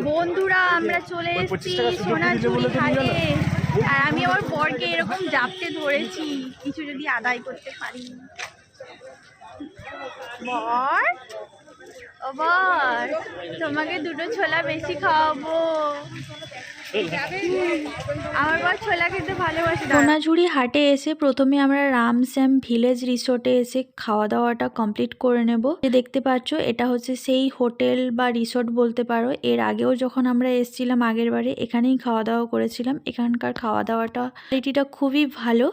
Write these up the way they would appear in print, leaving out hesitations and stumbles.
বন্ধুরা আমরা চলে এসেছি সোনাঝুরি ঘাটে, আর আমি আমার বরকে এরকম জাপটে ধরেছি কিছু যদি আদায় করতে পারি। বর, ও বর, তোমাকে দুটো ছোলা বেশি খাওয়াবো। আমার বর ছোলা খেতে ভালোবাসে। সোনাঝুরি হাটে এসে প্রথমে আমরা রামশ্যাম ভিলেজ রিসোর্টে এসে খাওয়া দাওয়াটা কমপ্লিট করে নেব। দেখতে পাচ্ছ এটা হচ্ছে সেই হোটেল বা রিসোর্ট বলতে পারো। এর আগেও যখন আমরা এসেছিলাম আগের বারে এখানেই খাওয়া দাওয়া করেছিলাম। এখানকার খাওয়া দাওয়াটা কোয়ালিটিটা খুবই ভালো।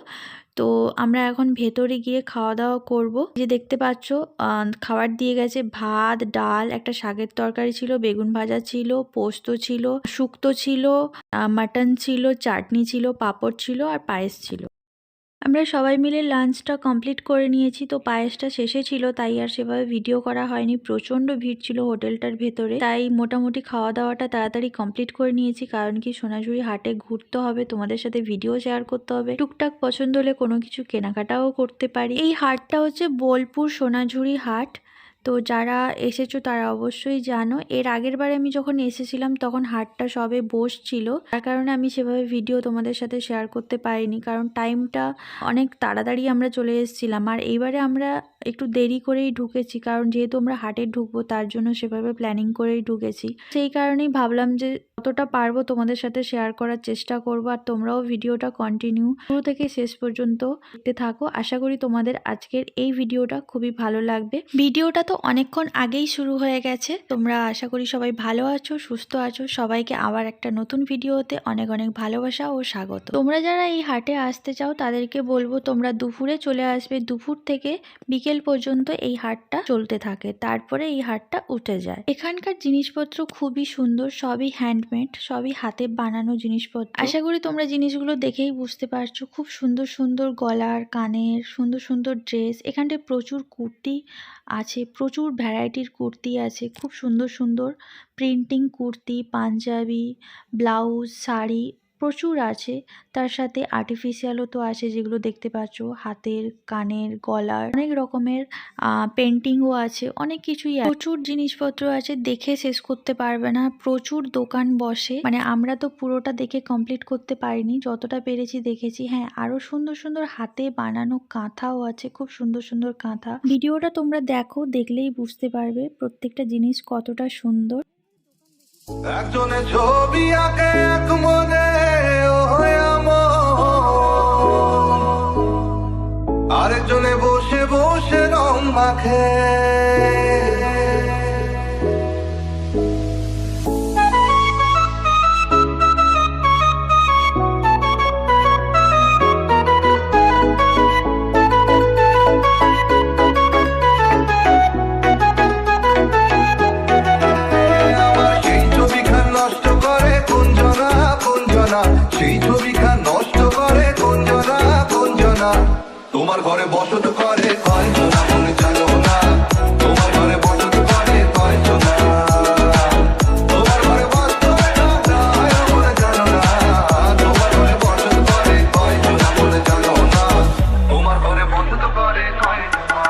তো আমরা এখন ভেতরে গিয়ে খাওয়া দাওয়া করব। যে দেখতে পাচ্ছ খাবার দিয়ে গেছে ভাত, ডাল, একটা শাকের তরকারি ছিল, বেগুন ভাজা ছিল, পোস্ত ছিল, শুক্তো ছিল, মাটন ছিল, চাটনি ছিল, পাঁপড় ছিল আর পায়েস ছিল। আমরা সবাই মিলে লাঞ্চটা কমপ্লিট করে নিয়েছি। তো পায়েসটা শেষে ছিল তাই আর সেভাবে ভিডিও করা হয়নি। প্রচণ্ড ভিড় ছিল হোটেলটার ভেতরে, তাই মোটামুটি খাওয়া দাওয়াটা তাড়াতাড়ি কমপ্লিট করে নিয়েছি। কারণ কি সোনাঝুরি হাটে ঘুরতে হবে, তোমাদের সাথে ভিডিও শেয়ার করতে হবে, টুকটাক পছন্দ হলে কোনো কিছু কেনাকাটাও করতে পারি। এই হাটটা হচ্ছে বোলপুর সোনাঝুরি হাট। তো যারা এসেছো তারা অবশ্যই জানো। এর আগের বারে আমি যখন এসেছিলাম তখন হাটটা সবে বসছিল, তার কারণে আমি সেভাবে ভিডিও তোমাদের সাথে শেয়ার করতে পারিনি, কারণ টাইমটা অনেক তাড়াতাড়ি আমরা চলে এসেছিলাম। আর এইবারে আমরা একটু দেরি করেই ঢুকেছি, কারণ যেহেতু আমরা হাটে ঢুকবো তার জন্য সেভাবে প্ল্যানিং করেই ঢুকেছি। সেই কারণেই ভাবলাম যে যতটা পারবো তোমাদের সাথে শেয়ার করার চেষ্টা করবো, আর তোমরাও ভিডিওটা কন্টিনিউ শুরু থেকে শেষ পর্যন্ত দেখতে থাকো। আশা করি তোমাদের আজকের এই ভিডিওটা খুবই ভালো লাগবে। ভিডিওটা তো অনেকক্ষণ আগেই শুরু হয়ে গেছে। তোমরা আশা করি সবাই ভালো আছো, সুস্থ আছো। সবাইকে আবার একটা নতুন ভিডিওতে অনেক অনেক ভালোবাসা ও স্বাগত। তোমরা যারা এই হাটে আসতে চাও তাদেরকে বলবো তোমরা দুপুরে চলে আসবে। দুপুর থেকে বিকেল পর্যন্ত এই হাটটা চলতে থাকে, তারপরে এই হাটটা উঠে যায়। এখানকার জিনিসপত্র খুবই সুন্দর, সবই হ্যান্ডমেড, সবই হাতে বানানো জিনিসপত্র। আশা করি তোমরা জিনিসগুলো দেখেই বুঝতে পারছো। খুব সুন্দর সুন্দর গলার, কানের, সুন্দর সুন্দর ড্রেস। এখানটায় প্রচুর কুর্তি আছে, প্রচুর ভ্যারাইটির কুর্তি আছে, খুব সুন্দর সুন্দর প্রিন্টিং কুর্তি, পাঞ্জাবি, ব্লাউজ, শাড়ি প্রচুর আছে। তার সাথে আর্টিফিশিয়ালও তো আছে, যেগুলো দেখতে পাচ্ছ হাতের, কানের, গলার, অনেক রকমের পেন্টিংও আছে, অনেক কিছুই আছে। প্রচুর জিনিসপত্র আছে, দেখে শেষ করতে পারবে না। প্রচুর দোকান বসে, মানে আমরা তো পুরোটা দেখে কমপ্লিট করতে পারিনি, যতটা পেরেছি দেখেছি। হ্যাঁ, আরো সুন্দর সুন্দর হাতে বানানো কাঁথাও আছে, খুব সুন্দর সুন্দর কাঁথা। ভিডিওটা তোমরা দেখো, দেখলেই বুঝতে পারবে প্রত্যেকটা জিনিস কতটা সুন্দর। একজনে ছবি আঁকে এক মনে আরেকজনে বসে বসে রং মাখে। সেই ছবিখান নষ্ট করে কোনজনা কোনজনা। তোমার ঘরে বসত করে কয়জনা বলে জানো না। তোমার ঘরে বসত করে কয়জনা। তোমার ঘরে বসত বলে জানো না। তোমার ঘরে বসত করে কয়জনা বলে জানো না। তোমার ঘরে বসত করে কয়জনা।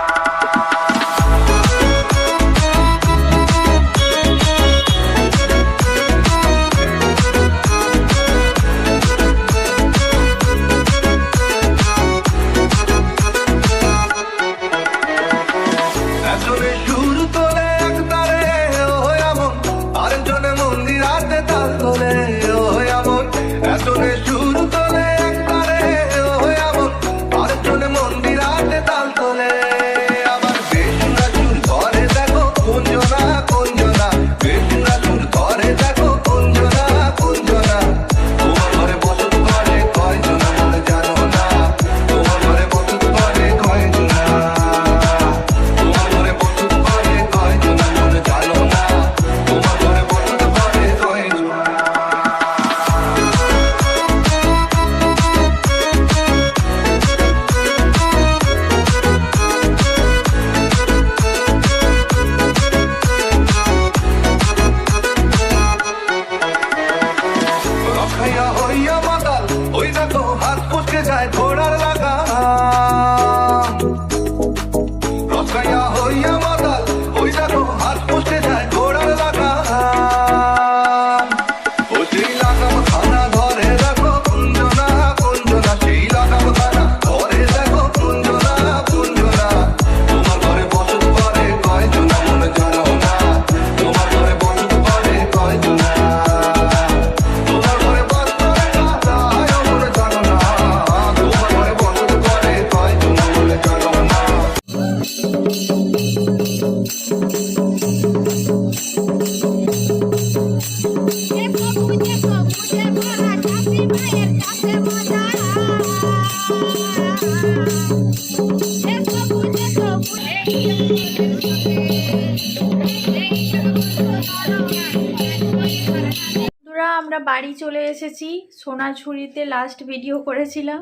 বাড়ি চলে এসেছি। সোনাঝুরিতে লাস্ট ভিডিও করেছিলাম,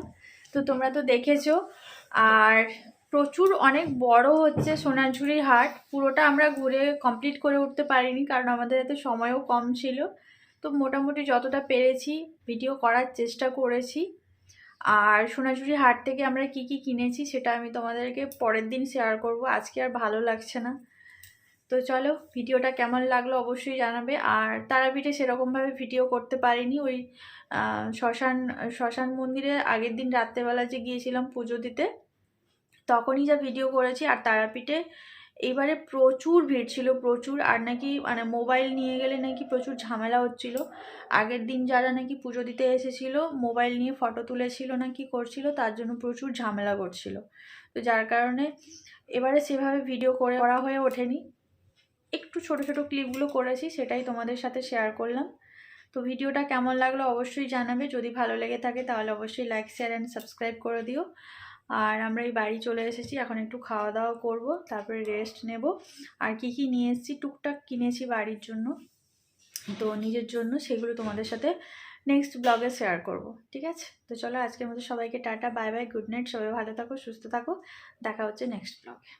তো তোমরা তো দেখেছো। আর প্রচুর অনেক বড় হচ্ছে সোনাঝুরির হাট। পুরোটা আমরা ঘুরে কমপ্লিট করে উঠতে পারিনি, কারণ আমাদের এত সময়ও কম ছিল। তো মোটামুটি যতটা পেরেছি ভিডিও করার চেষ্টা করেছি। আর সোনাঝুরি হাট থেকে আমরা কি কি কিনেছি সেটা আমি তোমাদেরকে পরের দিন শেয়ার করব। আজকে আর ভালো লাগছে না। তো চলো, ভিডিওটা কেমন লাগলো অবশ্যই জানাবে। আর তারাপীঠে সেরকমভাবে ভিডিও করতে পারিনি। ওই শ্মশান মন্দিরে আগের দিন রাত্রেবেলা যে গিয়েছিলাম পুজো দিতে, তখনই যা ভিডিও করেছি। আর তারাপীঠে এইবারে প্রচুর ভিড় ছিল, প্রচুর। আর নাকি মানে মোবাইল নিয়ে গেলে নাকি প্রচুর ঝামেলা হচ্ছিল। আগের দিন যারা নাকি পুজো দিতে এসেছিল মোবাইল নিয়ে ফটো তুলেছিল না কি করছিল, তার জন্য প্রচুর ঝামেলা করছিল। তো যার কারণে এবারে সেভাবে ভিডিও করা হয়ে ওঠেনি। একটু ছোট ছোট ক্লিপগুলো করেছি, সেটাই তোমাদের সাথে শেয়ার করলাম। তো ভিডিওটা কেমন লাগলো অবশ্যই জানাবে। যদি ভালো লেগে থাকে তাহলে অবশ্যই লাইক, শেয়ার অ্যান্ড সাবস্ক্রাইব করে দিও। আর আমরা এই বাড়ি চলে এসেছি, এখন একটু খাওয়া দাওয়া করব, তারপরে রেস্ট নেব। আর কি কি নিয়ে এসেছি, টুকটাক কিনেছি বাড়ির জন্য, তো নিজের জন্য, সেগুলো তোমাদের সাথে নেক্সট ব্লগে শেয়ার করব। ঠিক আছে, তো চলো আজকের মতো সবাইকে tata, bye bye, good night. সবাই ভালো থাকো, সুস্থ থাকো, দেখা হচ্ছে নেক্সট ব্লগে।